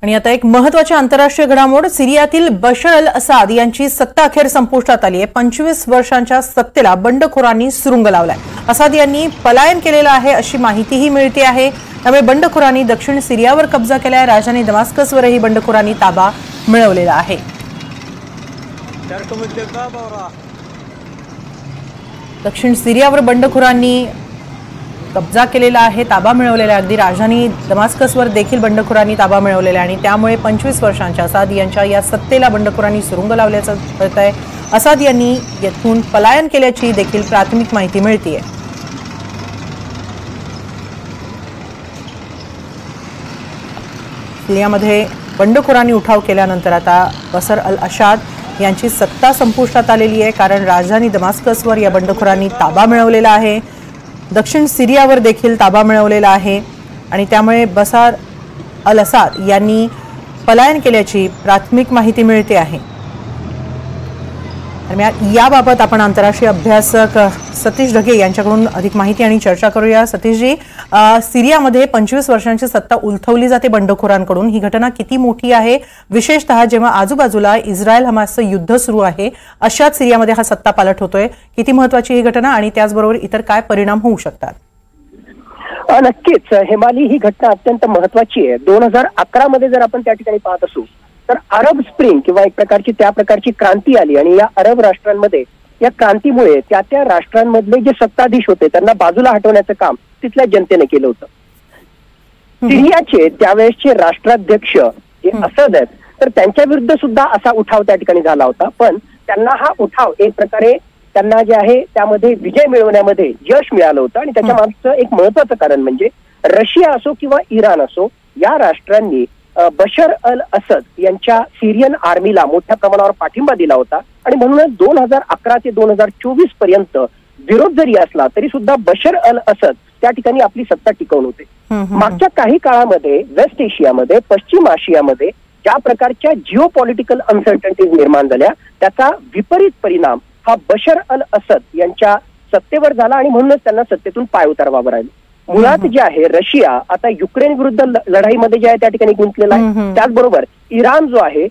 आणि आता एक महत्त्वाची आंतरराष्ट्रीय घडामोड, सिरियातील बशर अल असाद यांची सत्ता अखेर संपुष्टात आली आहे। 25 वर्षांच्या सत्तेला बंडखोरांनी सुरुंग लावलाय। असाद यांनी पलायन केलेलं आहे अशी माहितीही मिळते आहे। त्यामुळे बंडखोरांनी दक्षिण सिरियावर कब्जा केलाय। राजधानी दमास्कसवरही बंडखोरांनी ताबा मिळवलेला आहे। दक्षिण सिरियावर बंडखोरांनी कब्जा केलेला आहे, ताबा मिळवलेला आहे। अगदी राजधानी दमास्कसवर देखील बंडखोरांनी ताबा मिळवलेला आहे आणि त्यामुळे 25 वर्षांच्या असाद यांच्या या सत्तेला बंडखोरांनी सुरुंग लावल्याचं कळतंय। असाद यांनी येथून पलायन केल्याची देखील प्राथमिक माहिती मिळतेय। सिरियामध्ये बंडखोरांनी उठाव केल्यानंतर आता बशर अल असाद यांची सत्ता संपुष्टात आलेली आहे, कारण राजधानी दमास्कसवर या बंडखोरांनी ताबा मिळवलेला आहे। दक्षिण सिरियावर देखील ताबा मिळवलेला आहे आणि त्यामुळे बशर अल असाद यांनी पलायन केल्याची प्राथमिक माहिती मिळते आहे। याबाबत आपण आंतरराष्ट्रीय अभ्यासक सतीश ढगे यांच्याकडून अधिक माहिती आणि चर्चा करूया। सतीशजी, सिरियामध्ये 25 वर्षांची सत्ता उलथवली जाते बंडखोरांकडून, ही घटना किती मोठी आहे, विशेषतः जेव्हा आजूबाजूला इस्रायल हमासचं युद्ध सुरू आहे अशाच सिरियामध्ये हा सत्ता पालट होतोय, किती महत्त्वाची ही घटना आणि त्याचबरोबर इतर काय परिणाम होऊ शकतात? नक्कीच हेमाली, ही घटना अत्यंत महत्त्वाची आहे। 2011 मध्ये जर आपण त्या ठिकाणी पाहत असू तर अरब स्प्रिंग किंवा एक प्रकारची त्या प्रकारची क्रांती आली आणि या अरब राष्ट्रांमध्ये या क्रांतीमुळे त्या राष्ट्रांमधले जे सत्ताधीश होते त्यांना बाजूला हटवण्याचं काम तिथल्या जनतेने केलं होतं। सिरियाचे त्यावेळेसचे राष्ट्राध्यक्ष जे असद आहेत तर त्यांच्या विरुद्ध सुद्धा असा उठाव त्या ठिकाणी झाला होता, पण त्यांना हा उठाव एक प्रकारे त्यांना जे आहे त्यामध्ये विजय मिळवण्यामध्ये यश मिळालं होतं। आणि त्याच्या मागचं एक महत्वाचं कारण म्हणजे रशिया असो किंवा इराण असो, या राष्ट्रांनी बशर अल असद यांच्या सिरियन आर्मीला मोठ्या प्रमाणावर पाठिंबा दिला होता आणि म्हणूनच 2011 ते 2024 पर्यंत विरोध जरी असला तरी सुद्धा बशर अल असद त्या ठिकाणी आपली सत्ता टिकवून होते। मागच्या काही काळामध्ये वेस्ट एशियामध्ये, पश्चिम आशियामध्ये ज्या प्रकारच्या जिओ पॉलिटिकल अनसर्टनिटीज निर्माण झाल्या त्याचा विपरीत परिणाम हा बशर अल असद यांच्या सत्तेवर झाला आणि म्हणूनच त्यांना सत्तेतून पाय उतारवावं राहिलं। मुळात जे आहे रशिया आता युक्रेन विरुद्ध लढाईमध्ये जे आहे त्या ठिकाणी गुंतलेला आहे, त्याचबरोबर इराण जो आहे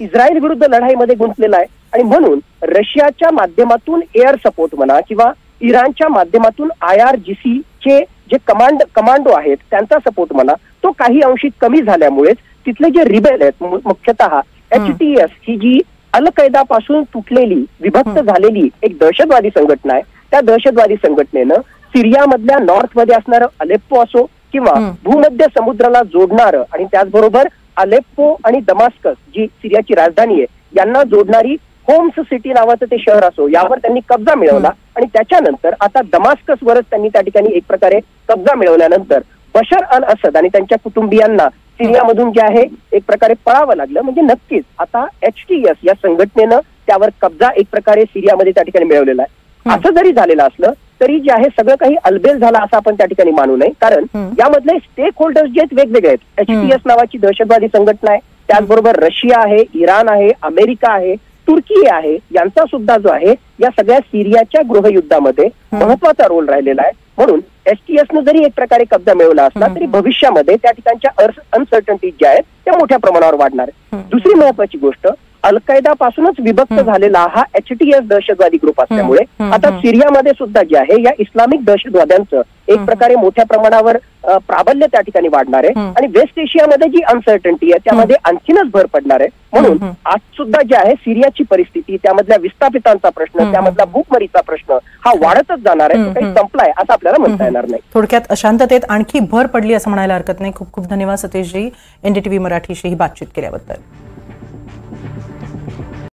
इस्रायल विरुद्ध लढाईमध्ये गुंतलेला आहे आणि म्हणून रशियाच्या माध्यमातून एअर सपोर्ट म्हणा किंवा इराणच्या माध्यमातून IRGC चे जे कमांडो आहेत त्यांचा सपोर्ट म्हणा तो काही अंशी कमी झाल्यामुळेच तिथले जे रिबेल आहेत, मुख्यतः HTS ही जी अल कैदा पासून तुटलेली विभक्त झालेली एक दहशतवादी संघटना आहे, त्या दहशतवादी संघटनेनं सिरियामधल्या नॉर्थ मध्ये असणारं अलेप्पो असो किंवा भूमध्य समुद्राला जोडणारं आणि त्याचबरोबर अलेप्पो आणि दमास्कस जी सिरियाची राजधानी आहे यांना जोडणारी होम्स सिटी नावाचं ते शहर असो, यावर त्यांनी कब्जा मिळवला आणि त्याच्यानंतर आता दमास्कसवरच त्यांनी त्या ठिकाणी एक प्रकारे कब्जा मिळवल्यानंतर बशर अल असद आणि त्यांच्या कुटुंबियांना सिरियामधून जे आहे एक प्रकारे पळावं लागलं। म्हणजे नक्कीच आता HTS या संघटनेनं त्यावर कब्जा एक प्रकारे सिरियामध्ये त्या ठिकाणी मिळवलेला आहे। असं जरी झालेलं असलं तरी जे आहे सगळं काही अलबेल झालं असं आपण त्या ठिकाणी मानू नये, कारण यामधले स्टेक होल्डर्स जे वेगवेगळे आहेत। HTS नावाची दहशतवादी संघटना आहे, त्याचबरोबर रशिया आहे, इराण आहे, अमेरिका आहे, तुर्की आहे, यांचा सुद्धा जो आहे या सगळ्या सिरियाच्या गृहयुद्धामध्ये महत्वाचा रोल राहिलेला आहे। म्हणून HTS ने जरी एक प्रकारे कब्जा मिळवला असला तरी भविष्यामध्ये त्या ठिकाणच्या अनसर्टनिटीज ज्या आहेत त्या मोठ्या प्रमाणावर वाढणार आहे। दुसरी महत्वाची गोष्ट, अल कैदा पासूनच विभक्त झालेला हा HTS दहशतवादी ग्रुप असल्यामुळे आता सिरियामध्ये सुद्धा जे आहे या इस्लामिक दहशतवाद्यांचं एक प्रकारे मोठ्या प्रमाणावर प्राबल्य त्या ठिकाणी वाढणार आहे आणि वेस्ट एशियामध्ये जी अनसर्टनिटी आहे त्यामध्ये आणखीनच भर पडणार आहे। म्हणून आज सुद्धा जे आहे सिरियाची परिस्थिती, त्यामधल्या विस्थापितांचा प्रश्न, त्यामधला भूकमरीचा प्रश्न हा वाढतच जाणार आहे, काही संपलाय असं आपल्याला म्हणता येणार नाही। थोडक्यात अशांततेत आणखी भर पडली असं म्हणायला हरकत नाही। खूप खूप धन्यवाद सतीशजी, NDTV मराठीशी ही बातचीत केल्याबद्दल।